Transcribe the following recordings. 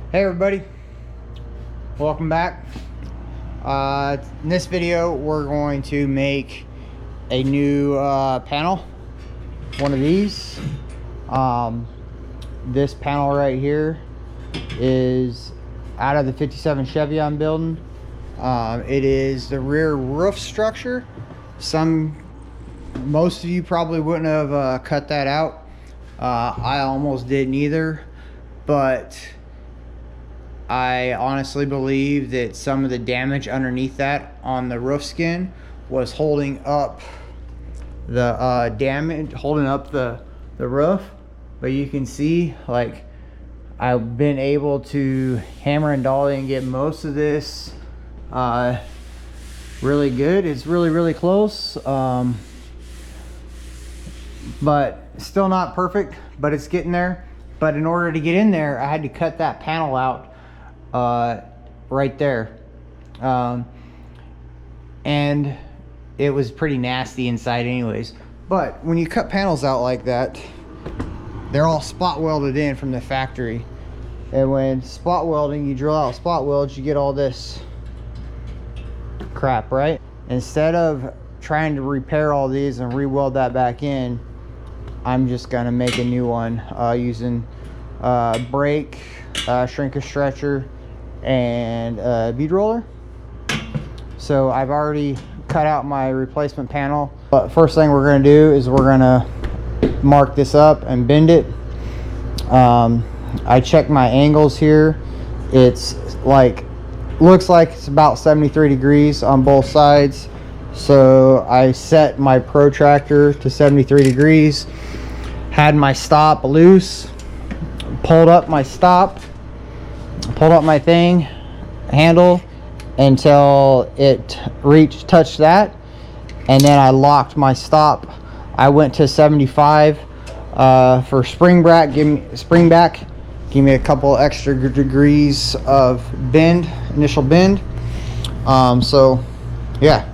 Hey everybody, welcome back. In this video we're going to make a new panel, one of these. This panel right here is out of the 57 Chevy I'm building. It is the rear roof structure. Most of you probably wouldn't have cut that out. I almost didn't either, but I honestly believe that some of the damage underneath that on the roof skin was holding up the the roof. But you can see, like, I've been able to hammer and dolly and get most of this really good. It's really close, but still not perfect, but it's getting there. But in order to get in there, I had to cut that panel out right there, and it was pretty nasty inside anyways. But when you cut panels out like that, they're all spot welded in from the factory, and when spot welding, you drill out spot welds, you get all this crap, right? Instead of trying to repair all these and re-weld that back in, I'm just gonna make a new one using brake, shrinker stretcher, and bead roller. So I've already cut out my replacement panel, but first thing we're going to do is we're going to mark this up and bend it. I checked my angles here. It's like, looks like it's about 73 degrees on both sides, so I set my protractor to 73 degrees, had my stop loose, pulled up my thing handle until it touched that, and then I locked my stop. I went to 75 for spring back. Give me a couple extra degrees of initial bend. So yeah,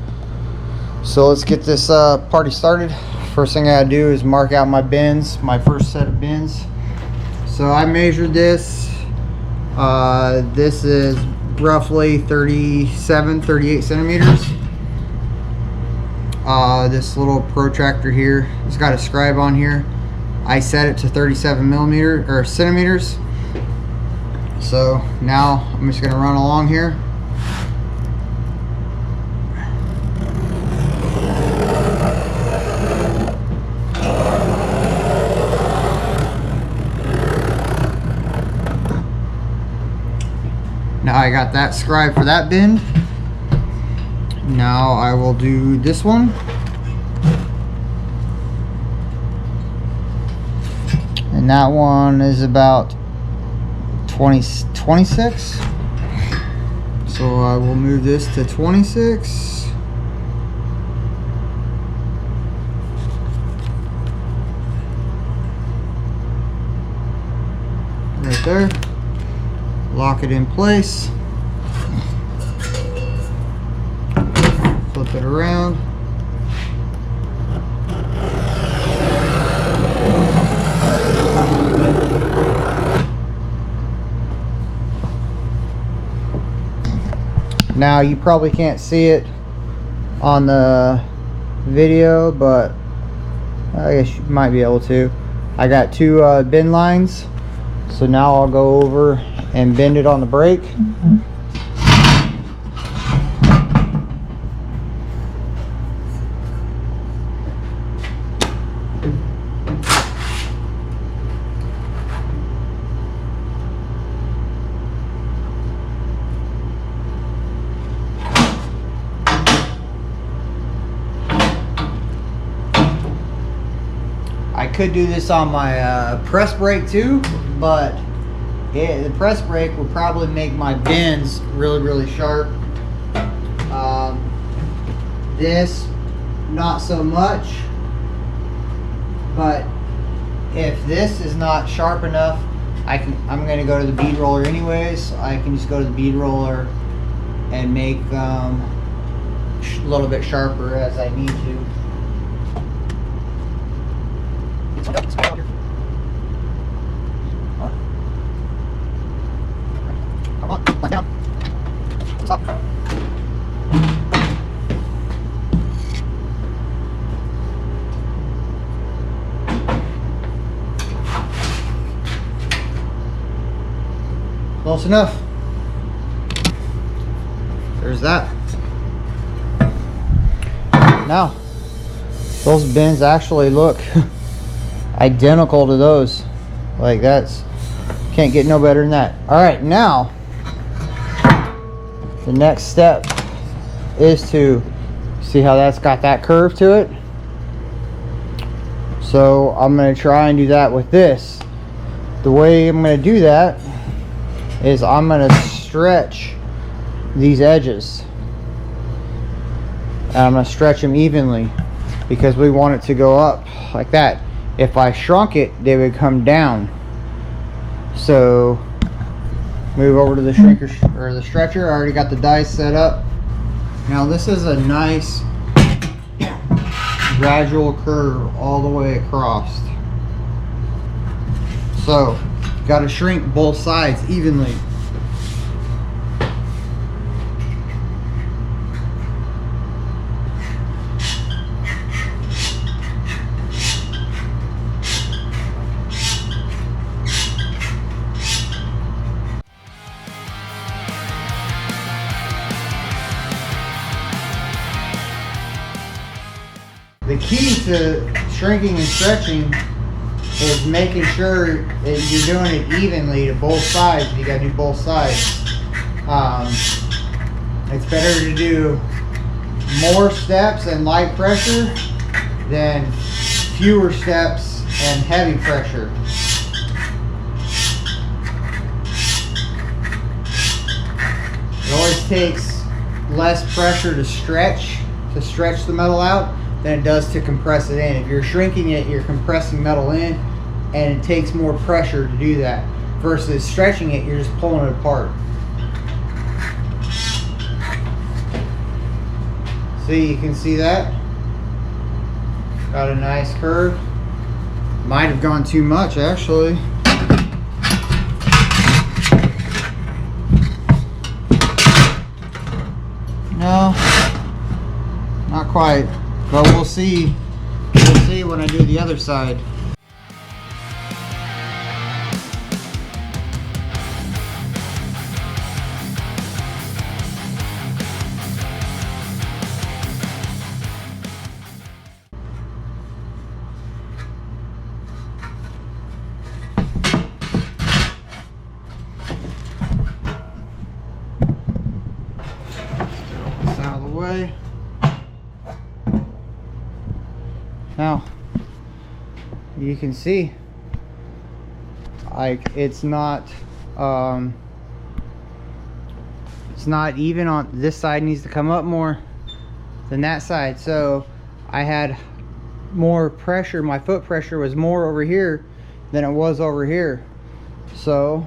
so let's get this party started. First thing I gotta do is mark out my bends, my first set of bends. So I measured this. This is roughly 38 centimeters. This little protractor here, it's got a scribe on here. I set it to 37 centimeters. So now I'm just gonna run along here. Now I got that scribe for that bend. Now I will do this one. And that one is about 26. So I will move this to 26. Right there. Lock it in place, flip it around, now you probably can't see it on the video, but I guess you might be able to. I got two bend lines, so now I'll go over and bend it on the brake. I could do this on my press brake too, but the press brake will probably make my bends really sharp. This, not so much. But if this is not sharp enough, I'm going to go to the bead roller anyways. I can just go to the bead roller and make a little bit sharper as I need to. Like down. Stop. Close enough. There's that. Now, those bins actually look identical to those. Like that's, can't get no better than that. All right, now the next step is to see how that's got that curve to it. So I'm going to try and do that with this. The way I'm going to do that is I'm going to stretch these edges, and I'm going to stretch them evenly because we want it to go up like that. If I shrunk it, they would come down. So move over to the shrinker or the stretcher. I already got the dice set up. Now this is a nice gradual curve all the way across. So got to shrink both sides evenly. The key to shrinking and stretching is making sure that you're doing it evenly to both sides. You got to do both sides. It's better to do more steps and light pressure than fewer steps and heavy pressure. It always takes less pressure to stretch the metal out than it does to compress it in. If you're shrinking it, you're compressing metal in, and it takes more pressure to do that. Versus stretching it, you're just pulling it apart. See, you can see that? Got a nice curve. Might have gone too much, actually. No, not quite. But we'll see when I do the other side. Get this out of the way. Now you can see like it's not even on this side. Needs to come up more than that side. So I had more pressure, my foot pressure was more over here than it was over here. So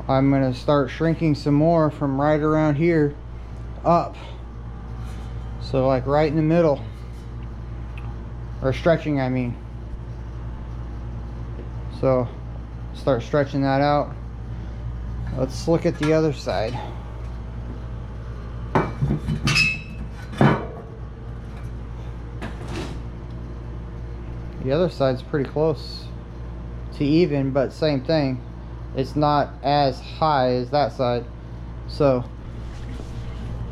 I'm gonna start shrinking some more from right around here up. So like right in the middle, or stretching, I mean. So start stretching that out. Let's look at the other side. The other side's pretty close to even, but same thing. It's not as high as that side. So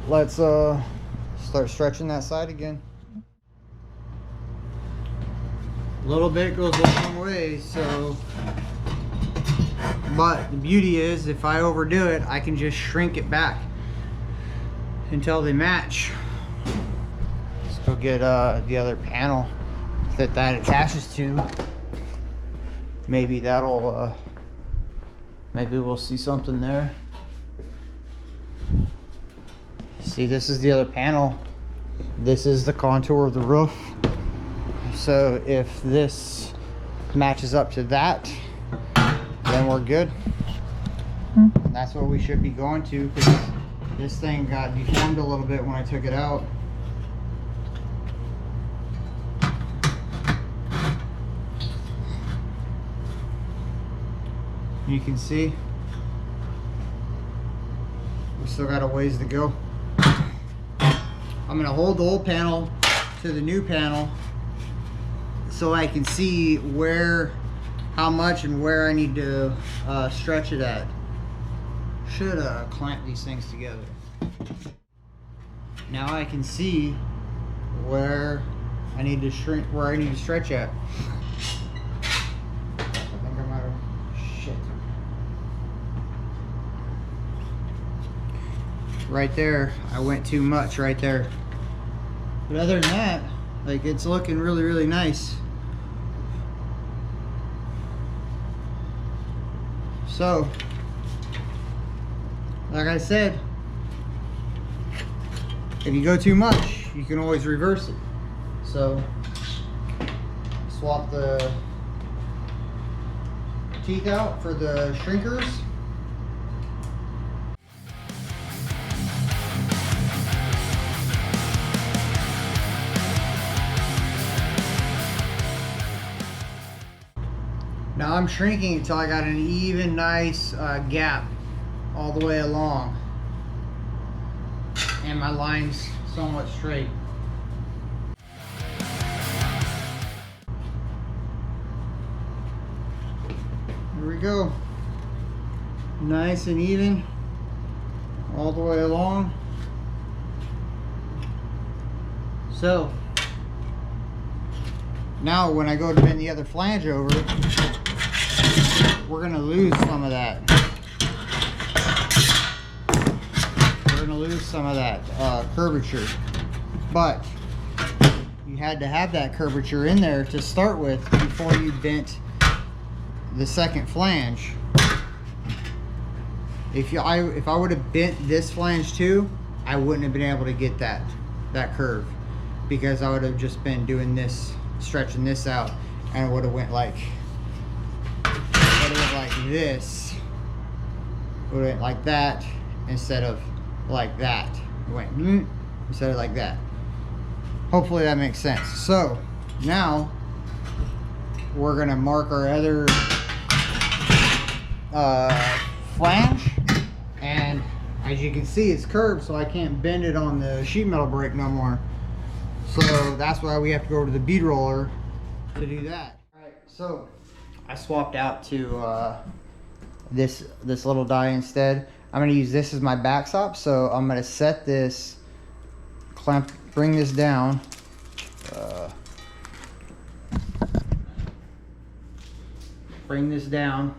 let's start stretching that side again. A little bit goes a long way, so, but the beauty is if I overdo it, I can just shrink it back until they match. Let's go get the other panel that attaches to. Maybe that'll maybe we'll see something there. See, this is the other panel. This is the contour of the roof. So if this matches up to that, then we're good. And that's what we should be going to, because this thing got deformed a little bit when I took it out. You can see Still got a ways to go. I'm gonna hold the old panel to the new panel so I can see how much and where I need to stretch it at. Should clamp these things together. Now I can see where I need to stretch at. I think I'm out of shit. Right there, I went too much right there. But other than that, like, it's looking really, really nice. So, like I said, if you go too much, you can always reverse it. So, swap the teeth out for the shrinkers. Now I'm shrinking until I got an even nice gap all the way along, and my line's somewhat straight. Here we go. Nice and even all the way along. So now when I go to bend the other flange over, we're gonna lose some of that. We're gonna lose some of that curvature. But you had to have that curvature in there to start with before you bent the second flange. If I would have bent this flange too, I wouldn't have been able to get that curve, because I would have just been doing this, stretching this out, and it would have went like this. It would have went like that instead of like that. It went instead of like that. Hopefully that makes sense. So now we're gonna mark our other flange, and as you can see, it's curved, so I can't bend it on the sheet metal brake no more. So that's why we have to go to the bead roller to do that. All right, so I swapped out to this little die instead. I'm gonna use this as my backstop, so I'm gonna set this, bring this down. Bring this down.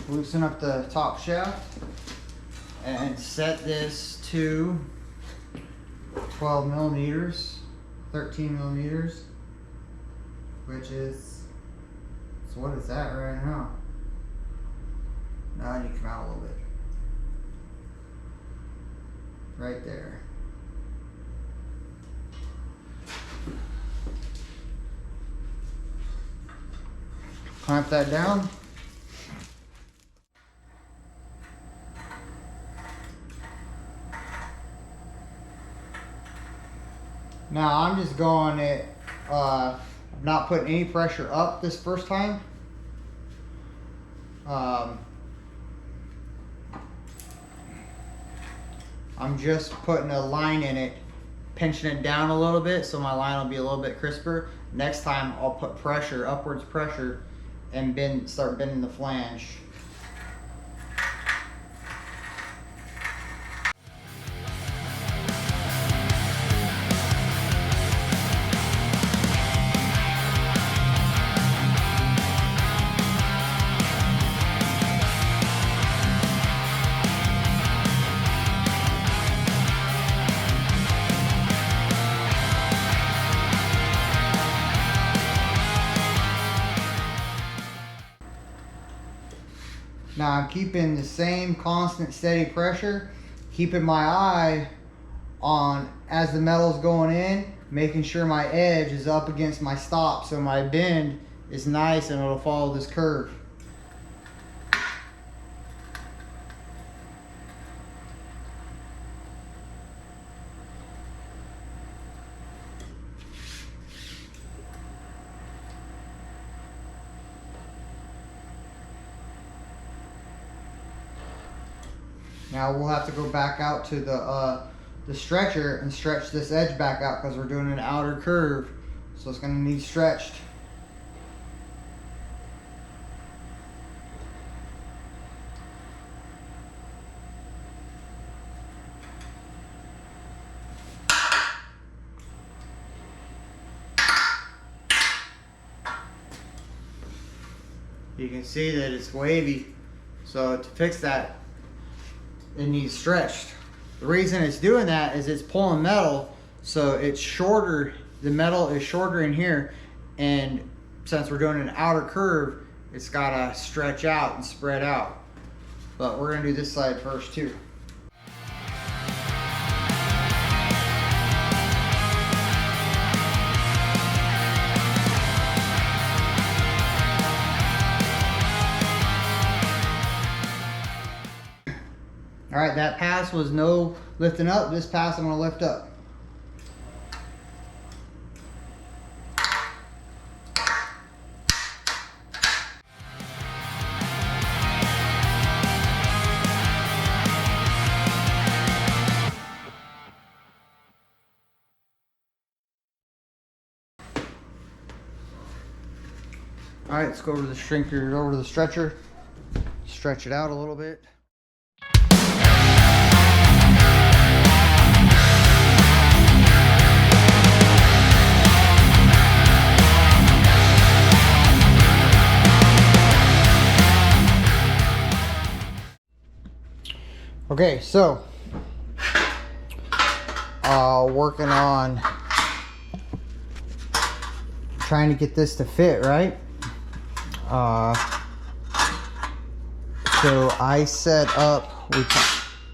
Loosen up the top shaft and set this to 12 millimeters, 13 millimeters, which is, so what is that right now? Now I need to come out a little bit. Right there. Clamp that down. Now I'm just going it, not putting any pressure up this first time. I'm just putting a line in it, pinching it down a little bit so my line will be a little bit crisper. Next time I'll put pressure, upwards pressure, and start bending the flange. Now I'm keeping the same constant steady pressure, keeping my eye on as the metal's going in, making sure my edge is up against my stop so my bend is nice and it'll follow this curve. Now we'll have to go back out to the stretcher and stretch this edge back out because we're doing an outer curve, so it's going to need stretched. You can see that it's wavy, so to fix that, it needs stretched. The reason it's doing that is it's pulling metal, so it's shorter. The metal is shorter in here, and since we're doing an outer curve, it's gotta stretch out and spread out. But we're gonna do this side first too. All right, that pass was no lifting up. This pass I'm gonna lift up. All right, let's go over to the shrinker, over to the stretcher, stretch it out a little bit. Okay, so working on trying to get this to fit, right? So I set up,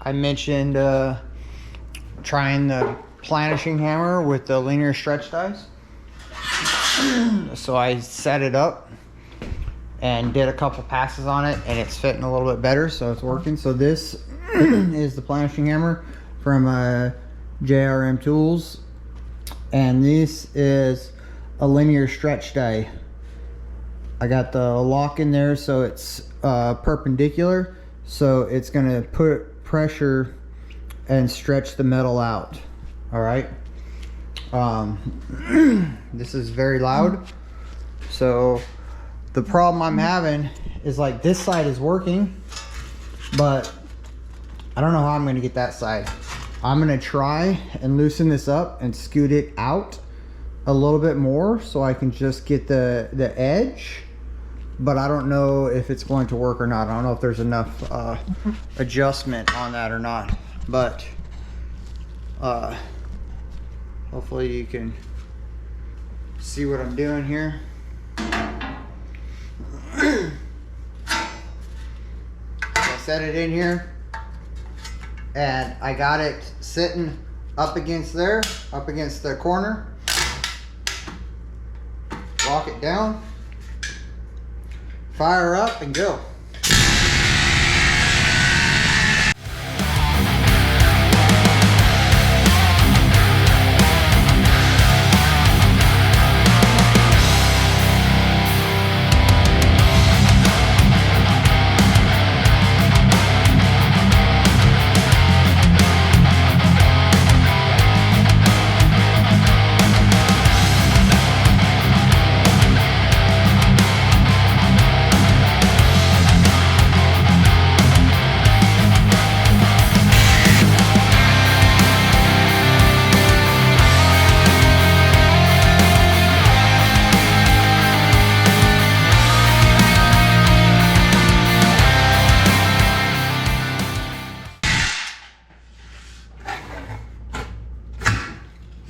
I mentioned trying the planishing hammer with the linear stretch dies. So I set it up and did a couple passes on it, and it's fitting a little bit better, so it's working. So this is the planishing hammer from JRM Tools, and this is a linear stretch die. I got the lock in there so it's perpendicular, so it's gonna put pressure and stretch the metal out. All right. This is very loud, so the problem I'm having is like this side is working, but I don't know how I'm gonna get that side. I'm gonna try and loosen this up and scoot it out a little bit more so I can just get the edge, but I don't know if it's going to work or not. I don't know if there's enough adjustment on that or not, but hopefully you can see what I'm doing here. So I set it in here, and I got it sitting up against there, up against the corner. Lock it down, fire up, and go.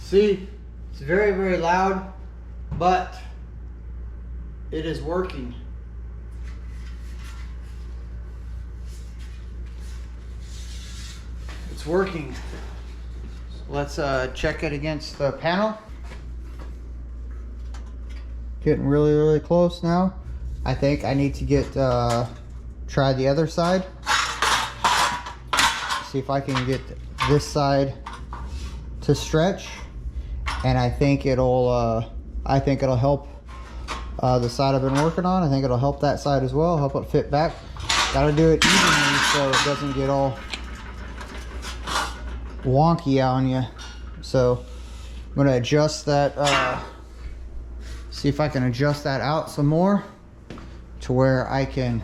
See, it's very, very loud, but it is working. It's working. So let's check it against the panel. Getting really, really close now. I think I need to get try the other side. See if I can get this side to stretch. And I think it'll help the side I've been working on. I think it'll help that side as well, help it fit back. Gotta do it evenly so it doesn't get all wonky on you. So I'm gonna adjust that, see if I can adjust that out some more to where I can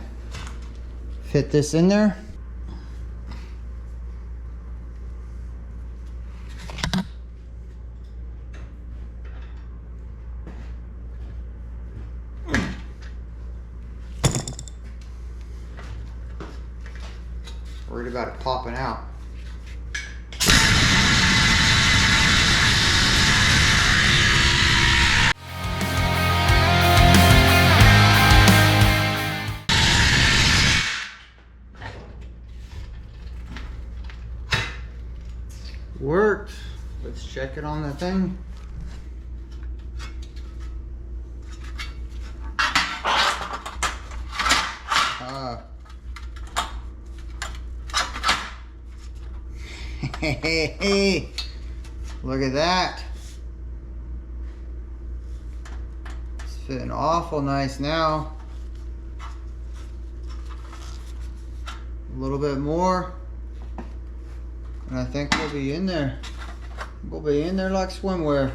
fit this in there. Worried about it popping out. Worked. Let's check it on the thing. Hey, look at that. It's fitting awful nice now. A little bit more, and I think we'll be in there. We'll be in there like swimwear.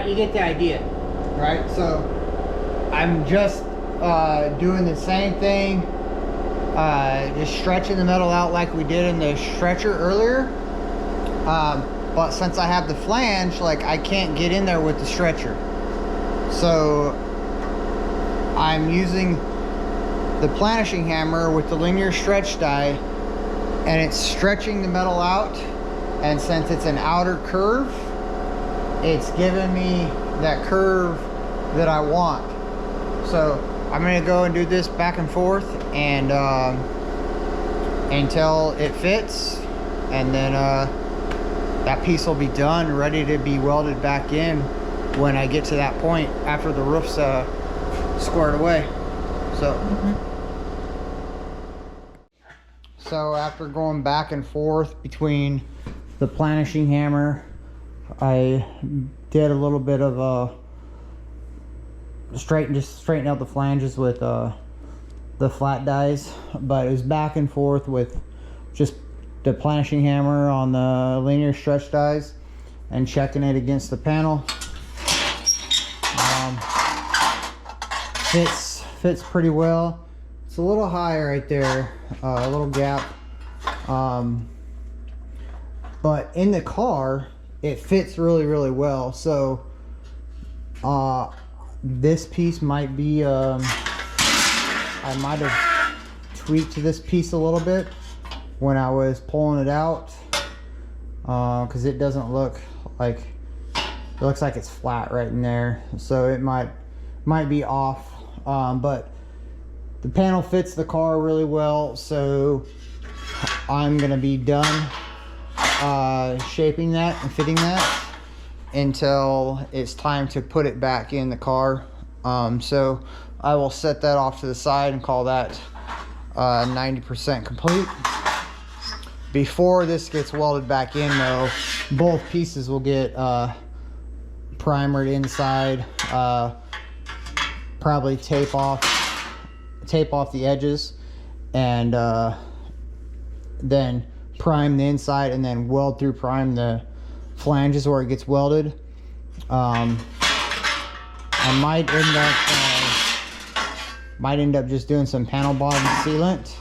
You get the idea, right? So I'm just doing the same thing, just stretching the metal out like we did in the stretcher earlier, but since I have the flange, like, I can't get in there with the stretcher, so I'm using the planishing hammer with the linear stretch die, and it's stretching the metal out, and since it's an outer curve, it's giving me that curve that I want. So I'm gonna go and do this back and forth and until it fits, and then that piece will be done, ready to be welded back in when I get to that point after the roof's squared away. So after going back and forth between the planishing hammer, I did a little bit of straighten out the flanges with the flat dies, but it was back and forth with just the planishing hammer on the linear stretch dies and checking it against the panel. Fits pretty well. It's a little high right there, a little gap, but in the car it fits really well. So this piece might be I might have tweaked this piece a little bit when I was pulling it out, because it doesn't look like, it looks like it's flat right in there, so it might be off, but the panel fits the car really well, so I'm gonna be done shaping that and fitting that until it's time to put it back in the car. So I will set that off to the side and call that 90% complete. Before this gets welded back in though, both pieces will get primered inside, probably tape off the edges, and then prime the inside, and then weld through prime the flanges where it gets welded. I might end up just doing some panel bottom sealant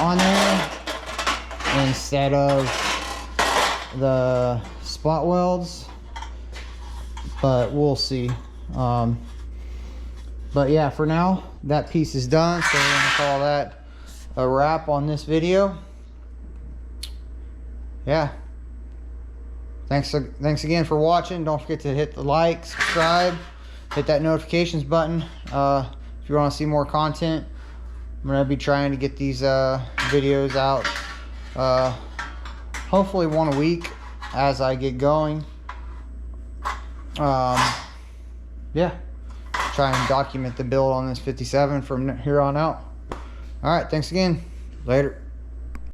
on there instead of the spot welds, but we'll see. But yeah, for now that piece is done, so we're gonna call that a wrap on this video. Yeah, thanks again for watching. Don't forget to hit the like, subscribe, hit that notifications button if you want to see more content. I'm gonna be trying to get these videos out hopefully one a week as I get going. Yeah, try and document the build on this 57 from here on out. All right, thanks again. Later.